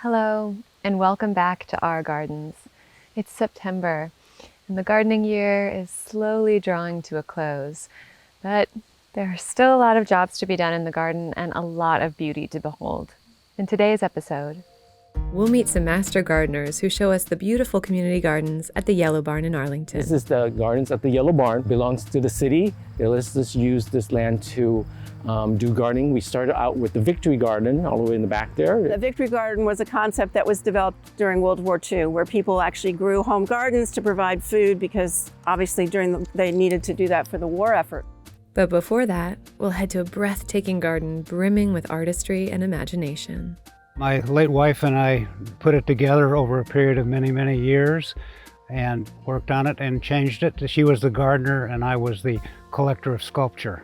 Hello, and welcome back to our gardens. It's September, and the gardening year is slowly drawing to a close, but there are still a lot of jobs to be done in the garden and a lot of beauty to behold. In today's episode, we'll meet some master gardeners who show us the beautiful community gardens at the Yellow Barn in Arlington. This is the gardens at the Yellow Barn. Belongs to the city. Let's just use this land to do gardening. We started out with the Victory Garden all the way in the back there. The Victory Garden was a concept that was developed during World War II, where people actually grew home gardens to provide food because obviously they needed to do that for the war effort. But before that, we'll head to a breathtaking garden brimming with artistry and imagination. My late wife and I put it together over a period of many, many years and worked on it and changed it. She was the gardener and I was the collector of sculpture.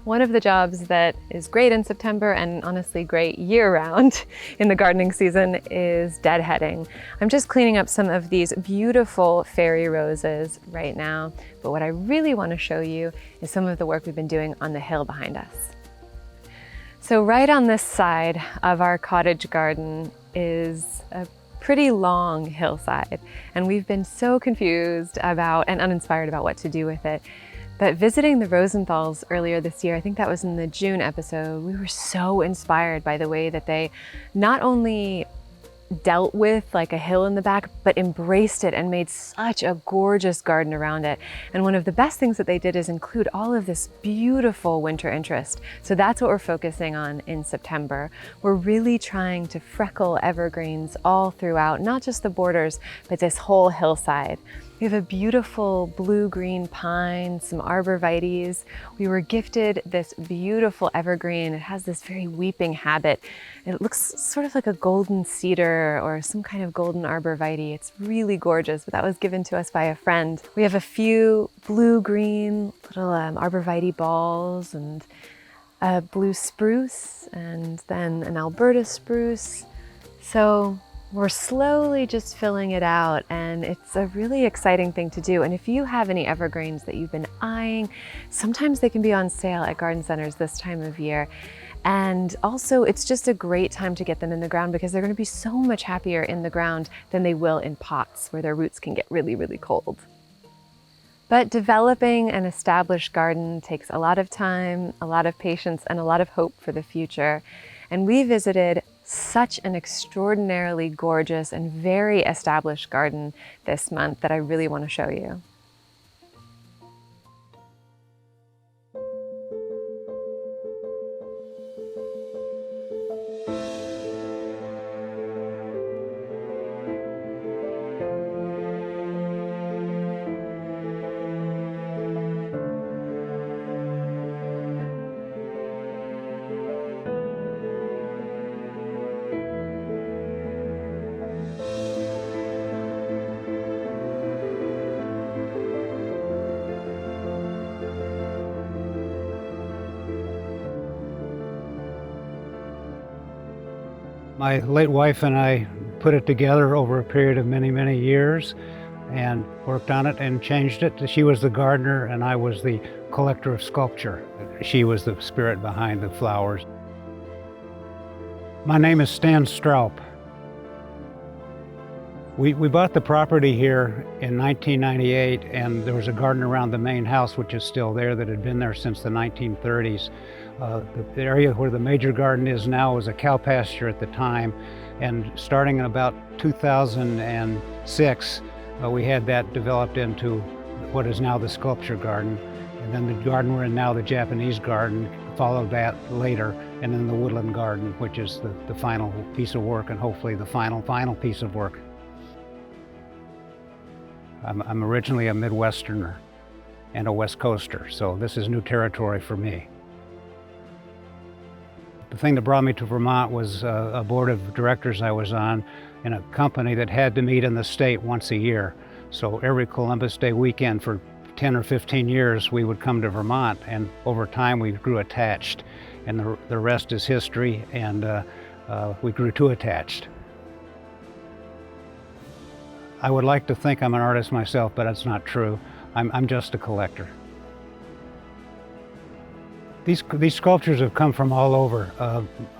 One of the jobs that is great in September and honestly great year-round in the gardening season is deadheading. I'm just cleaning up some of these beautiful fairy roses right now, but what I really want to show you is some of the work we've been doing on the hill behind us. So right on this side of our cottage garden is a pretty long hillside, and we've been so confused about and uninspired about what to do with it. But visiting the Rosenthals earlier this year, I think that was in the June episode, we were so inspired by the way that they not only dealt with like a hill in the back, but embraced it and made such a gorgeous garden around it. And one of the best things that they did is include all of this beautiful winter interest. So that's what we're focusing on in September. We're really trying to freckle evergreens all throughout, not just the borders, but this whole hillside. We have a beautiful blue-green pine, some arborvitaes. We were gifted this beautiful evergreen. It has this very weeping habit. It looks sort of like a golden cedar or some kind of golden arborvitae. It's really gorgeous, but that was given to us by a friend. We have a few blue-green little arborvitae balls and a blue spruce and then an Alberta spruce. So we're slowly just filling it out, and it's a really exciting thing to do. And if you have any evergreens that you've been eyeing, sometimes they can be on sale at garden centers this time of year. And also, it's just a great time to get them in the ground because they're going to be so much happier in the ground than they will in pots where their roots can get really, really cold. But developing an established garden takes a lot of time, a lot of patience, and a lot of hope for the future. And we visited such an extraordinarily gorgeous and very established garden this month that I really want to show you. My late wife and I put it together over a period of many, many years and worked on it and changed it. She was the gardener and I was the collector of sculpture. She was the spirit behind the flowers. My name is Stan Stroup. We bought the property here in 1998, and there was a garden around the main house, which is still there, that had been there since the 1930s. The area where the major garden is now was a cow pasture at the time, and starting in about 2006, we had that developed into what is now the sculpture garden. And then the garden we're in now, the Japanese garden, followed that later, and then the woodland garden, which is the final piece of work, and hopefully the final piece of work. I'm originally a Midwesterner and a West Coaster, so this is new territory for me. The thing that brought me to Vermont was a board of directors I was on in a company that had to meet in the state once a year. So every Columbus Day weekend for 10 or 15 years, we would come to Vermont, and over time we grew attached. and the rest is history, and we grew too attached. I would like to think I'm an artist myself, but that's not true. I'm just a collector. These sculptures have come from all over.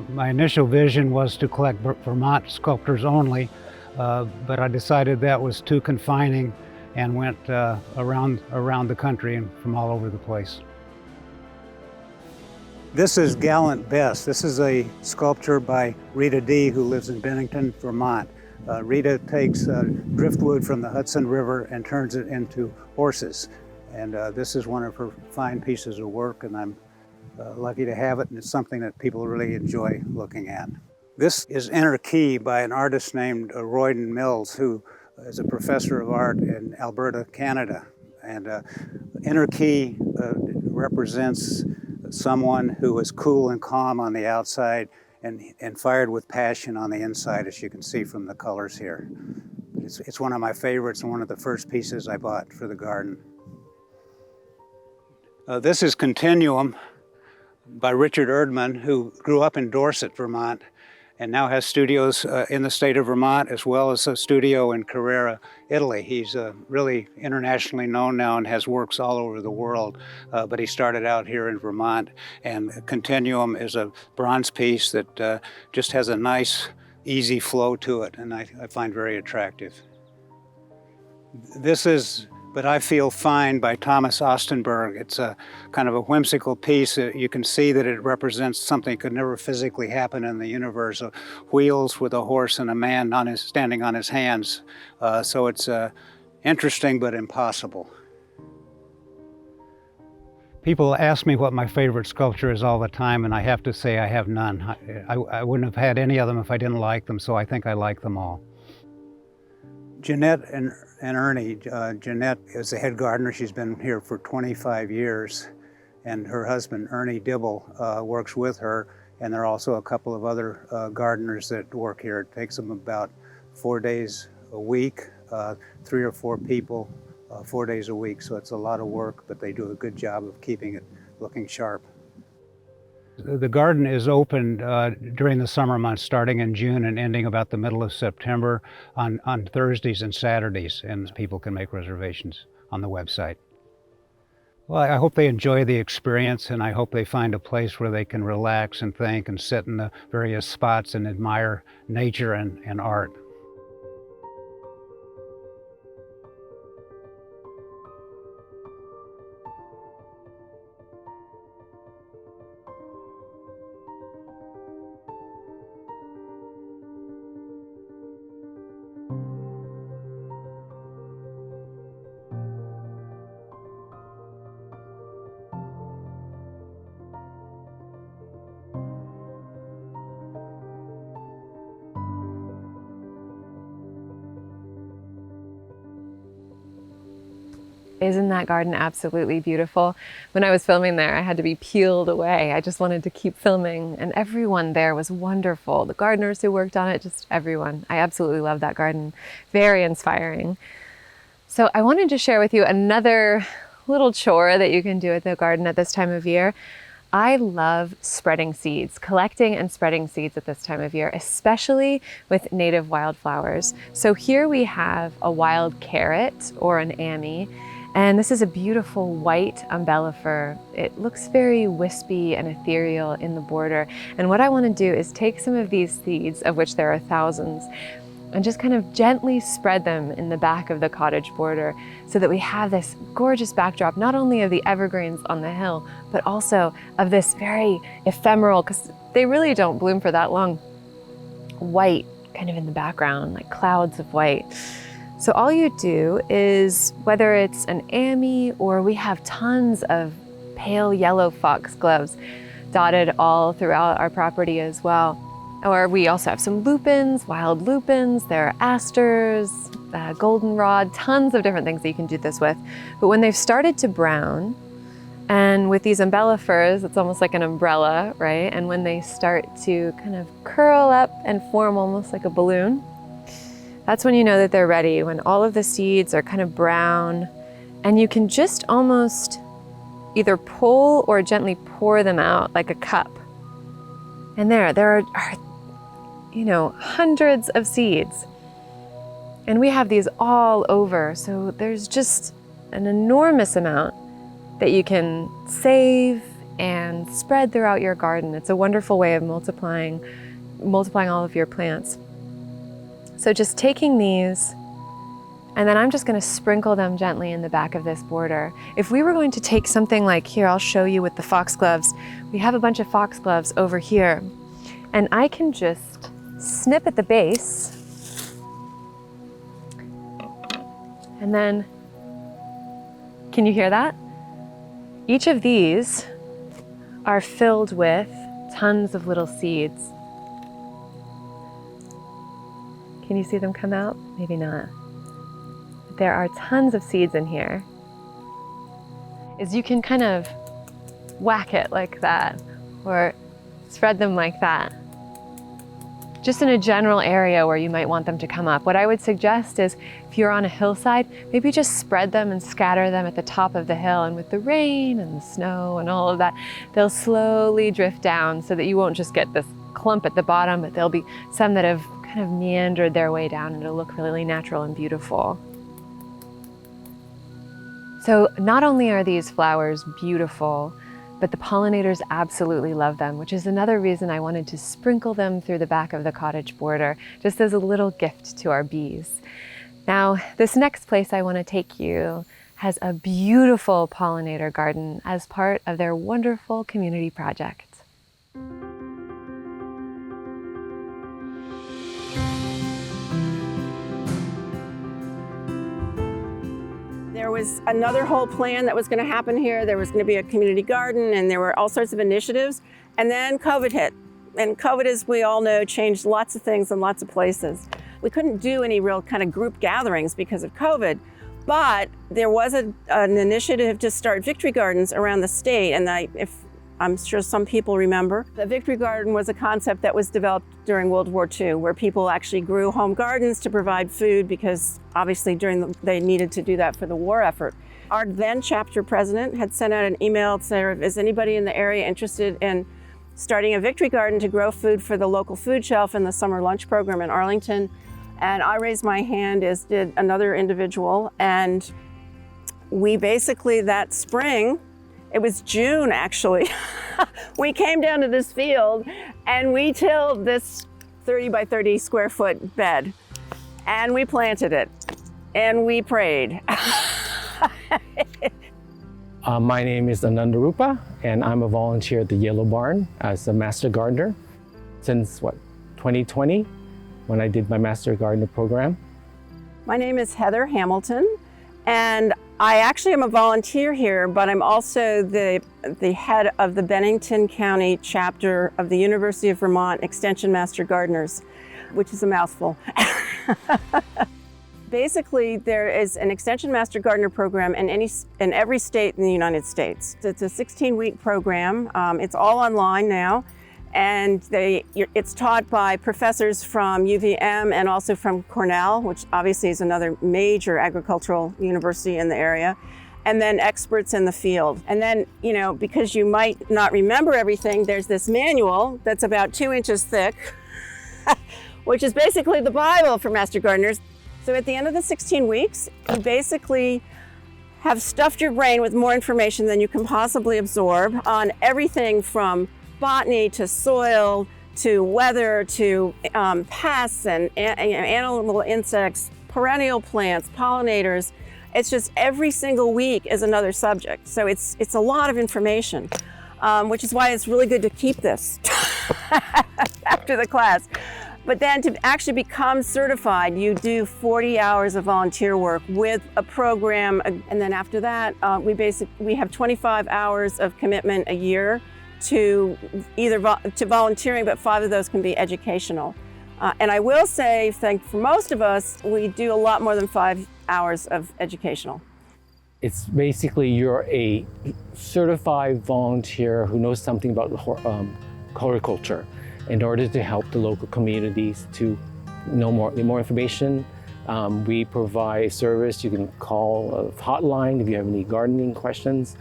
My initial vision was to collect Vermont sculptors only, but I decided that was too confining and went around the country and from all over the place. This is Gallant Bess. This is a sculpture by Rita D., who lives in Bennington, Vermont. Rita takes driftwood from the Hudson River and turns it into horses. And this is one of her fine pieces of work, and I'm lucky to have it, and it's something that people really enjoy looking at. This is Inner Key by an artist named Royden Mills, who is a professor of art in Alberta, Canada. And Inner Key represents someone who is cool and calm on the outside and fired with passion on the inside, as you can see from the colors here. It's one of my favorites and one of the first pieces I bought for the garden. This is Continuum by Richard Erdman, who grew up in Dorset, Vermont, and now has studios in the state of Vermont, as well as a studio in Carrara, Italy. He's really internationally known now and has works all over the world, but he started out here in Vermont. And Continuum is a bronze piece that just has a nice, easy flow to it, and I find very attractive. This is But I Feel Fine by Thomas Ostenberg. It's a kind of a whimsical piece. You can see that it represents something that could never physically happen in the universe. Wheels with a horse and a man standing on his hands. So it's interesting but impossible. People ask me what my favorite sculpture is all the time, and I have to say I have none. I wouldn't have had any of them if I didn't like them, so I think I like them all. Jeanette and Ernie. Jeanette is the head gardener. She's been here for 25 years, and her husband, Ernie Dibble, works with her, and there are also a couple of other gardeners that work here. It takes them about 4 days a week, 3 or 4 people, 4 days a week, so it's a lot of work, but they do a good job of keeping it looking sharp. The garden is open during the summer months, starting in June and ending about the middle of September on Thursdays and Saturdays, and people can make reservations on the website. Well, I hope they enjoy the experience, and I hope they find a place where they can relax and think and sit in the various spots and admire nature and art. Isn't that garden absolutely beautiful? When I was filming there, I had to be peeled away. I just wanted to keep filming, and everyone there was wonderful. The gardeners who worked on it, just everyone. I absolutely love that garden. Very inspiring. So I wanted to share with you another little chore that you can do at the garden at this time of year. I love spreading seeds, collecting and spreading seeds at this time of year, especially with native wildflowers. So here we have a wild carrot, or an ammi, and this is a beautiful white umbellifer. It looks very wispy and ethereal in the border. And what I want to do is take some of these seeds, of which there are thousands, and just kind of gently spread them in the back of the cottage border so that we have this gorgeous backdrop, not only of the evergreens on the hill, but also of this very ephemeral, because they really don't bloom for that long, white kind of in the background, like clouds of white. So all you do is, whether it's an ammi or we have tons of pale yellow foxgloves dotted all throughout our property as well. Or we also have some lupins, wild lupins, there are asters, goldenrod, tons of different things that you can do this with. But when they've started to brown, and with these umbellifers, it's almost like an umbrella, right? And when they start to kind of curl up and form almost like a balloon, that's when you know that they're ready, when all of the seeds are kind of brown, and you can just almost either pull or gently pour them out like a cup, And there are, you know, hundreds of seeds. And we have these all over, so there's just an enormous amount that you can save and spread throughout your garden. It's a wonderful way of multiplying all of your plants. So just taking these, and then I'm just going to sprinkle them gently in the back of this border. If we were going to take something like here, I'll show you with the foxgloves. We have a bunch of foxgloves over here, and I can just snip at the base, and then, can you hear that? Each of these are filled with tons of little seeds. Can you see them come out? Maybe not. There are tons of seeds in here. Is you can kind of whack it like that, or spread them like that, just in a general area where you might want them to come up. What I would suggest is, if you're on a hillside, maybe just spread them and scatter them at the top of the hill, and with the rain and the snow and all of that, they'll slowly drift down so that you won't just get this clump at the bottom, but there'll be some that have kind of meandered their way down, and it'll look really natural and beautiful. So not only are these flowers beautiful, but the pollinators absolutely love them, which is another reason I wanted to sprinkle them through the back of the cottage border, just as a little gift to our bees. Now, this next place I want to take you has a beautiful pollinator garden as part of their wonderful community project. There was another whole plan that was going to happen here. There was going to be a community garden, and there were all sorts of initiatives. And then COVID hit. And COVID, as we all know, changed lots of things in lots of places. We couldn't do any real kind of group gatherings because of COVID, but there was an initiative to start victory gardens around the state. And I'm sure some people remember. The Victory Garden was a concept that was developed during World War II, where people actually grew home gardens to provide food because obviously they needed to do that for the war effort. Our then chapter president had sent out an email saying, is anybody in the area interested in starting a Victory Garden to grow food for the local food shelf in the summer lunch program in Arlington? And I raised my hand, as did another individual. And we basically that spring, it was June actually, we came down to this field and we tilled this 30 by 30 square foot bed, and we planted it and we prayed. My name is Anandaroopa, and I'm a volunteer at the Yellow Barn as a master gardener since 2020, when I did my master gardener program. My name is Heather Hamilton, and I actually am a volunteer here, but I'm also the head of the Bennington County chapter of the University of Vermont Extension Master Gardeners, which is a mouthful. Basically, there is an Extension Master Gardener program in every state in the United States. It's a 16-week program. It's all online now, and it's taught by professors from UVM and also from Cornell, which obviously is another major agricultural university in the area, and then experts in the field. And then, you know, because you might not remember everything, there's this manual that's about 2 inches thick, which is basically the Bible for master gardeners. So at the end of the 16 weeks, you basically have stuffed your brain with more information than you can possibly absorb on everything from botany to soil to weather to pests and animal insects, perennial plants, pollinators. It's just every single week is another subject. So it's a lot of information, which is why it's really good to keep this after the class. But then to actually become certified, you do 40 hours of volunteer work with a program. And then after that, we have 25 hours of commitment a year to to volunteering, but 5 of those can be educational. And I will say, for most of us, we do a lot more than 5 hours of educational. It's basically you're a certified volunteer who knows something about horticulture in order to help the local communities to know more information. We provide service. You can call a hotline if you have any gardening questions.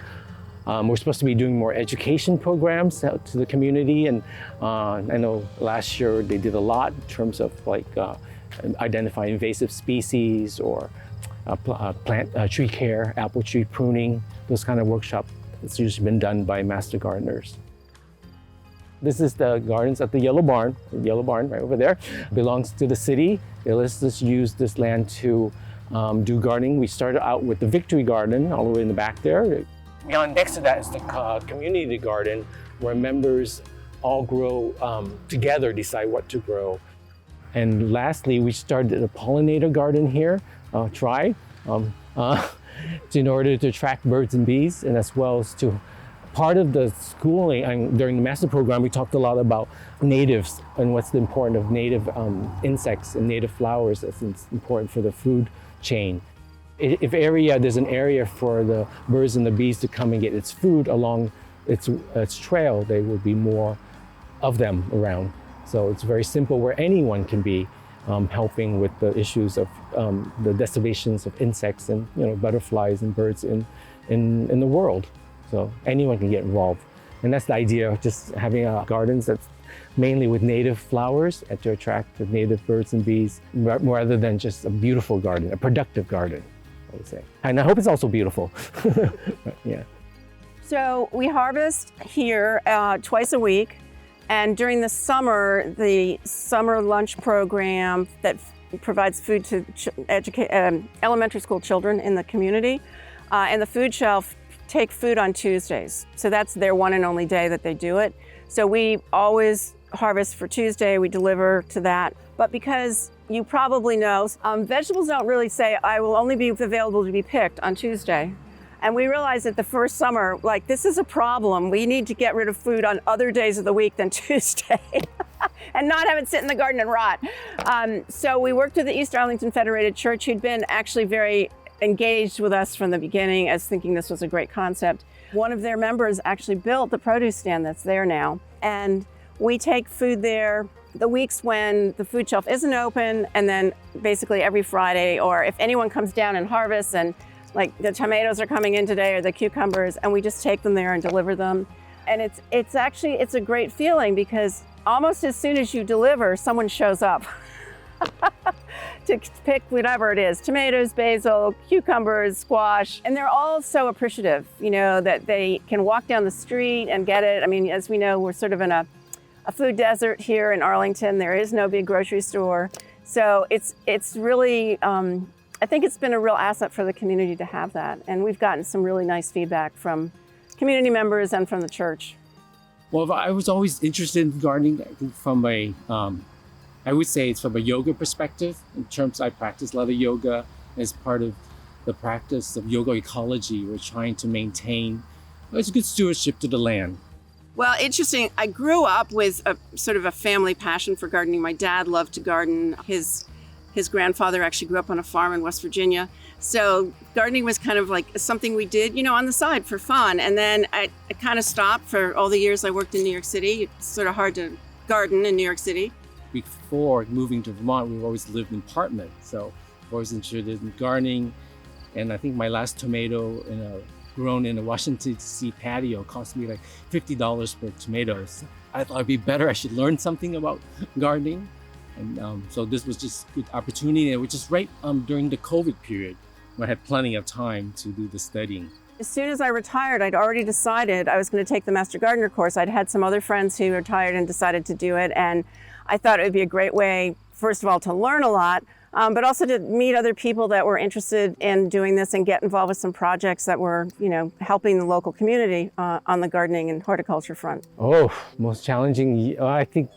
We're supposed to be doing more education programs out to the community, and I know last year they did a lot in terms of like identifying invasive species or plant tree care, apple tree pruning, those kind of workshops. It's usually been done by master gardeners. This is the gardens at the Yellow Barn right over there. It belongs to the city. Let's just use this land to do gardening. We started out with the Victory Garden all the way in the back there. Next to that is the community garden, where members all grow together, decide what to grow. And lastly, we started a pollinator garden here, in order to attract birds and bees, and as well as to part of the schooling. And during the master program, we talked a lot about natives and what's the importance of native insects and native flowers that's important for the food chain. If there's an area for the birds and the bees to come and get its food along its trail, there will be more of them around. So it's very simple, where anyone can be helping with the issues of the decimations of insects and butterflies and birds in the world. So anyone can get involved. And that's the idea of just having gardens that's mainly with native flowers to attract the native birds and bees, rather than just a beautiful garden, a productive garden, I would say. And I hope it's also beautiful. Yeah. So we harvest here twice a week. And during the summer lunch program that provides food to elementary school children in the community, and the food shelf take food on Tuesdays. So that's their one and only day that they do it. So we always harvest for Tuesday, we deliver to that. But because you probably know, vegetables don't really say, I will only be available to be picked on Tuesday. And we realized that the first summer, like, this is a problem. We need to get rid of food on other days of the week than Tuesday and not have it sit in the garden and rot. So we worked with the East Arlington Federated Church, who'd been actually very engaged with us from the beginning, as thinking this was a great concept. One of their members actually built the produce stand that's there now. And we take food there the weeks when the food shelf isn't open, and then basically every Friday, or if anyone comes down and harvests, and like the tomatoes are coming in today or the cucumbers, and we just take them there and deliver them. And it's a great feeling, because almost as soon as you deliver, someone shows up to pick whatever it is, tomatoes, basil, cucumbers, squash. And they're all so appreciative, that they can walk down the street and get it. I mean, as we know, we're sort of in a food desert here in Arlington. There is no big grocery store. So it's really, I think it's been a real asset for the community to have that. And we've gotten some really nice feedback from community members and from the church. Well, I was always interested in gardening. I think from I would say it's from a yoga perspective. In terms, I practice a lot of yoga as part of the practice of yoga ecology. We're trying to maintain it's a good stewardship to the land. Well, interesting. I grew up with a sort of a family passion for gardening. My dad loved to garden. His grandfather actually grew up on a farm in West Virginia. So gardening was kind of like something we did, on the side for fun. And then I kind of stopped for all the years I worked in New York City. It's sort of hard to garden in New York City. Before moving to Vermont, we've always lived in apartments. So I've always interested in gardening. And I think my last tomato grown in a Washington DC patio cost me like $50 per tomato. So I thought it'd be better. I should learn something about gardening. And so this was just a good opportunity. And it was just right during the COVID period, where I had plenty of time to do the studying. As soon as I retired, I'd already decided I was going to take the Master Gardener course. I'd had some other friends who retired and decided to do it. And I thought it would be a great way, first of all, to learn a lot, but also to meet other people that were interested in doing this and get involved with some projects that were, helping the local community on the gardening and horticulture front. Oh, most challenging, I think,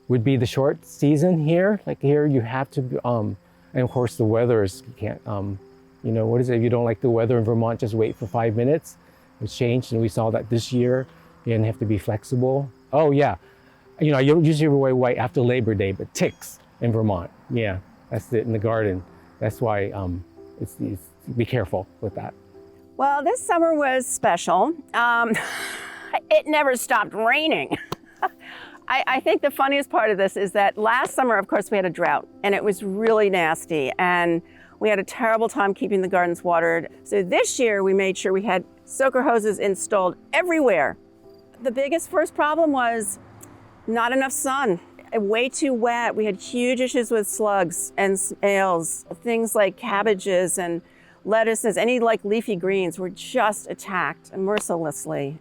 would be the short season here. Like here, you have to, and of course the weather is, you can't, what is it? If you don't like the weather in Vermont, just wait for 5 minutes. It's changed, and we saw that this year. You have to be flexible. Oh yeah. I usually wear white after Labor Day, but ticks in Vermont. Yeah, that's it in the garden. That's why it's be careful with that. Well, this summer was special. It never stopped raining. I think the funniest part of this is that last summer, of course, we had a drought, and it was really nasty, and we had a terrible time keeping the gardens watered. So this year we made sure we had soaker hoses installed everywhere. The biggest first problem was not enough sun. Way too wet. We had huge issues with slugs and snails. Things like cabbages and lettuces, any like leafy greens were just attacked mercilessly.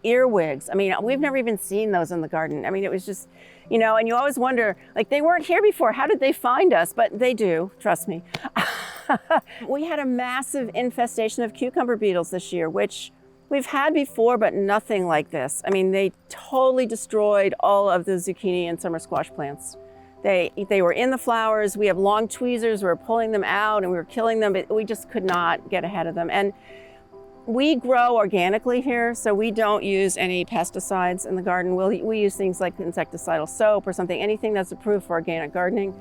Earwigs. I mean, we've never even seen those in the garden. I mean, it was just, you know, and you always wonder, like, they weren't here before. How did they find us? But they do, trust me. We had a massive infestation of cucumber beetles this year, which we've had before, but nothing like this. I mean, they totally destroyed all of the zucchini and summer squash plants. They were in the flowers. We have long tweezers. We were pulling them out and we were killing them, but we just could not get ahead of them. And we grow organically here, so we don't use any pesticides in the garden. We use things like insecticidal soap or something, anything that's approved for organic gardening.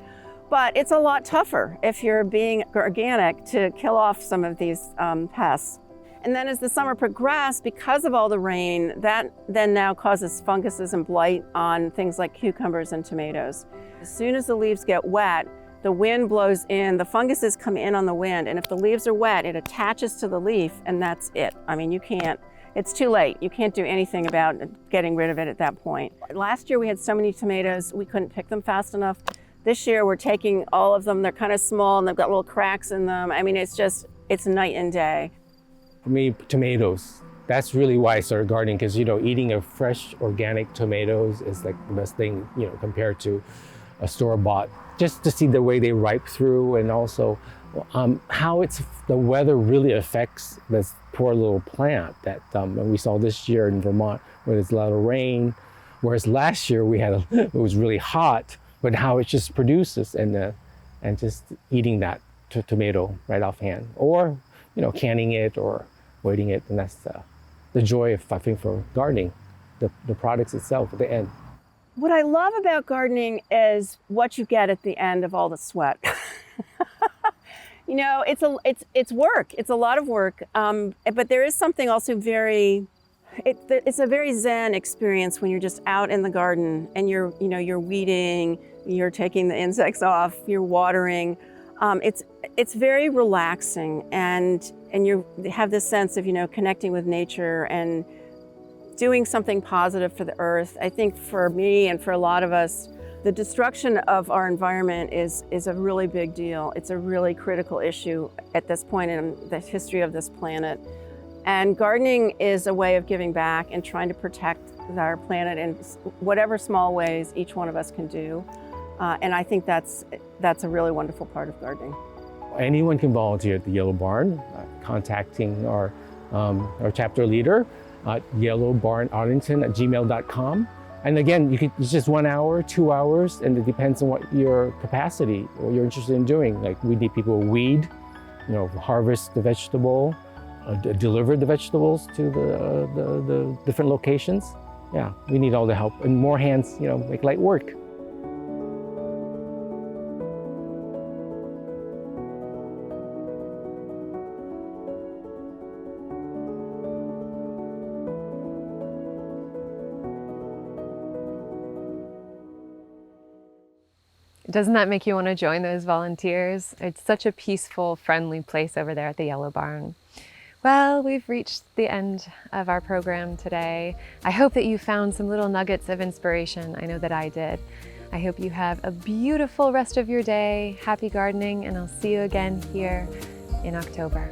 But it's a lot tougher if you're being organic to kill off some of these pests. And then as the summer progressed, because of all the rain, that then now causes funguses and blight on things like cucumbers and tomatoes. As soon as the leaves get wet, the wind blows in, the funguses come in on the wind, and if the leaves are wet, it attaches to the leaf, and that's it. I mean, you can't, it's too late. You can't do anything about getting rid of it at that point. Last year we had so many tomatoes, we couldn't pick them fast enough. This year we're taking all of them, they're kind of small and they've got little cracks in them. I mean, it's night and day. For me, tomatoes. That's really why I started gardening, because, you know, eating a fresh organic tomatoes is like the best thing, you know, compared to a store-bought. Just to see the way they ripe through, and also how the weather really affects this poor little plant that we saw this year in Vermont, where there's a lot of rain, whereas last year it was really hot, but how it just produces, and just eating that tomato right offhand, or, you know, canning it or waiting it, and that's the joy of, I think, for gardening, the products itself at the end. What I love about gardening is what you get at the end of all the sweat. You know, it's work. It's a lot of work, but there is something also it's a very zen experience when you're just out in the garden and you're weeding, you're taking the insects off, you're watering. It's very relaxing, and you have this sense of, you know, connecting with nature and doing something positive for the earth. I think for me and for a lot of us, the destruction of our environment is a really big deal. It's a really critical issue at this point in the history of this planet. And gardening is a way of giving back and trying to protect our planet in whatever small ways each one of us can do. And I think that's a really wonderful part of gardening. Anyone can volunteer at the Yellow Barn, contacting our chapter leader at yellowbarnarlington@gmail.com. And again, it's just 1 hour, 2 hours, and it depends on what your capacity, what you're interested in doing. Like, we need people to weed, you know, harvest the vegetable, deliver the vegetables to the different locations. Yeah, we need all the help, and more hands, you know, make light work. Doesn't that make you want to join those volunteers? It's such a peaceful, friendly place over there at the Yellow Barn. Well, we've reached the end of our program today. I hope that you found some little nuggets of inspiration. I know that I did. I hope you have a beautiful rest of your day. Happy gardening, and I'll see you again here in October.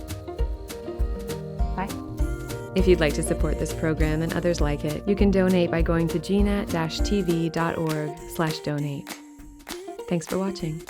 Bye. If you'd like to support this program and others like it, you can donate by going to GNAT-TV.org/donate. Thanks for watching.